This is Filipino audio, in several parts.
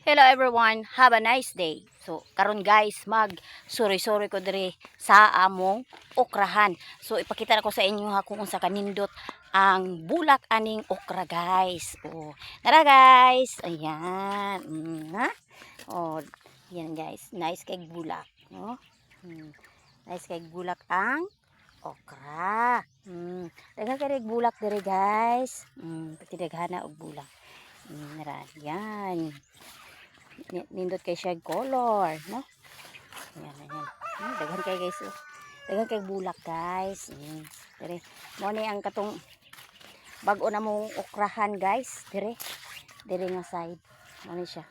Hello everyone, have a nice day. So, karon guys, mag-sorry ko dire sa among okrahan. So, ipakita na ko sa inyo ha kung unsa kanindot ang bulak aning okra guys. Oh, tara guys. Ayan. Ha? Oh, yan guys. Nice kay bulak, no? Nice kay bulak ang okra. Daghang kay bulak dire guys. Pati daghana og bulak. Nara, yan. Nindot kay siya color, no? Ayan. Daghan kay guys, oh. Daghan kay bulak guys. Dire mo ni ang katong bag-o na mong okrahan guys, dire nga side. Mo ni siya.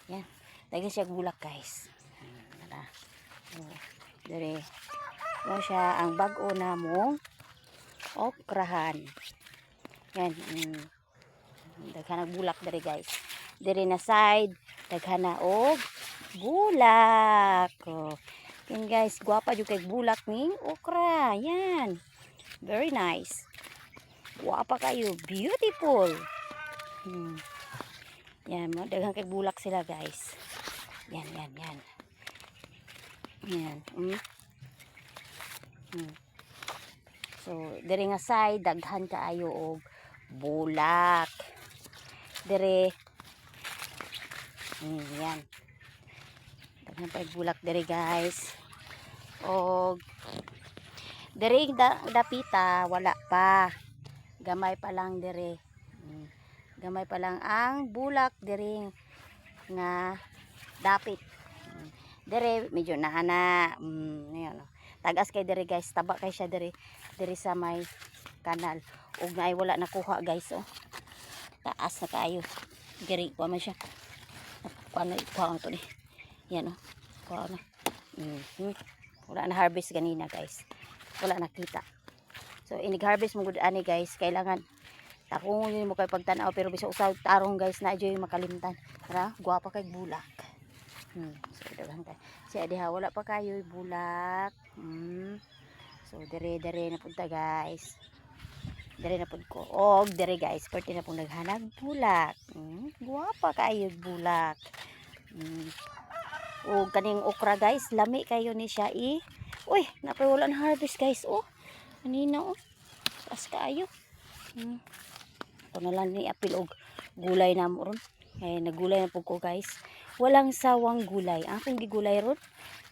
Yan. Daghan siya bulak guys. Nara. Dire mo siya ang bag-o na mong okrahan. Yan. Daghan ang bulak dire guys. Dire na side, daghan na og bulak. Oh. Yan guys, guwapa jud kay bulak ning okra. Yan. Very nice. Guwapa kayo, beautiful. Yan, daghan kay bulak sila guys. Yan. Yan. So, dire nga side daghan kaayo og bulak. Dire yan. Daghan pa bulak dire guys. Og dire dapita wala pa. Gamay pa lang dire. Gamay pa lang ang bulak dire nga dapit. Dire medyo naana. Ayan, tagas kay dire guys, taba kay siya dire sa may kanal. Og naay wala nakuha guys, oh. Taas na kaayo. Giri pa man siya. Kuha to ni. Yan, oh. Kuha na. Wala na harvest ganina guys. Wala nakita. So inig-harvest mo gud ani guys, kailangan takong mo kay pagtanaw pero bisa usaw tarong guys na adyo makalimtan. Tara, guwapa kay bulak. So daghan kay. Siya diha wala pa kayo bulak. So dire na punta guys. Dire na pud ko. Og dire guys, perti na pud naghanag bulak. Guwapa kayo bulak. O kaning okra guys, lami kayo ni siya Uy, napay wala na harvest guys, oh. Kanina, oh. Taas kaayo. Ito na lang ni apil og gulay na mo ron. Kaya nagulay na po ko guys. Walang sawang gulay. Ang aking gigulay ron,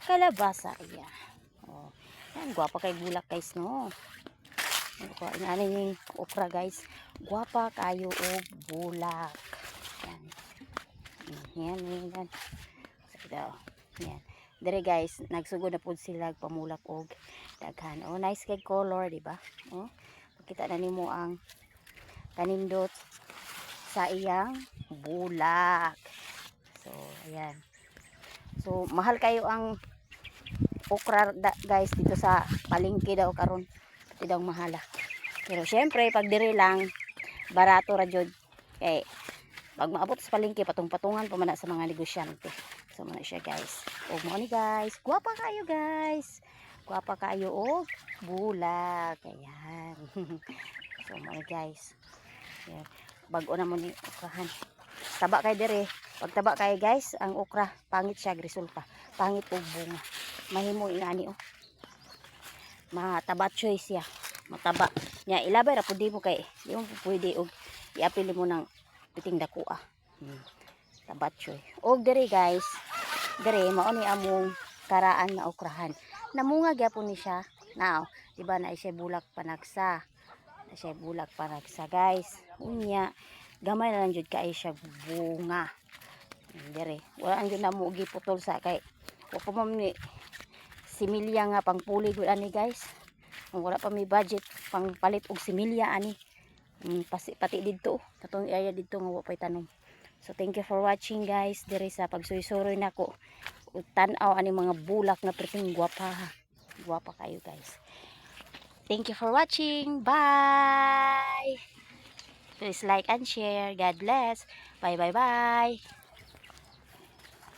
kalabasa. Ayan. Oh. Yan, guwapa kay bulak guys, no. Ano yung okra guys. Guwapa kayo og bulak. Yan. Yan. Dire guys, nagsugod na po sila pamulak og daghan. Oh, nice kay color, di ba? Oh. Pakita na nimo ang kanindot sa iyang bulak. So, ayan. So, mahal kayo ang okra guys dito sa palengke daw karon. Pati daw mahala. Pero syempre, pag dire lang barato ra jud. Kay pag maabot sa palengke patong-patungan pa man sa mga negosyante. So, muna siya guys. O mo ni guys. Guwapa kayo guys. Guwapa kayo og bulak. Ayan. So, mo guys. Ayan. Bago na mo ni okrahan. Taba kay dire. Pag taba kay guys, ang okra, pangit siya, resulta. Pangit og bunga. Mahimo ingani, oh. Mataba choice siya. Mataba. Nya ilabay ra pud mo kay di mo pwede og iapili mo ng piting dakuha. Tabat choy. Og dire guys, dire mao ni among karaan nga okrahan. Namunga gyapon ni siya. Now, di ba na siya bulak panagsa. Na siya bulak panagsa guys. Unya, gamay na lang jud kay siya bunga. Dire, wala ang jud na mo giputol sa kay wa pa mo ni similya nga pangpuli gud ani guys. Wala pa may budget pang palit og similya ani. Pati dito, katong area dito nga wa pay tanom. So thank you for watching guys. Dire sa pagsuy-suroy nako. Tan-aw ani mga bulak na preting guwapa. Guwapa kayo guys. Thank you for watching. Bye. Please like and share. God bless. Bye.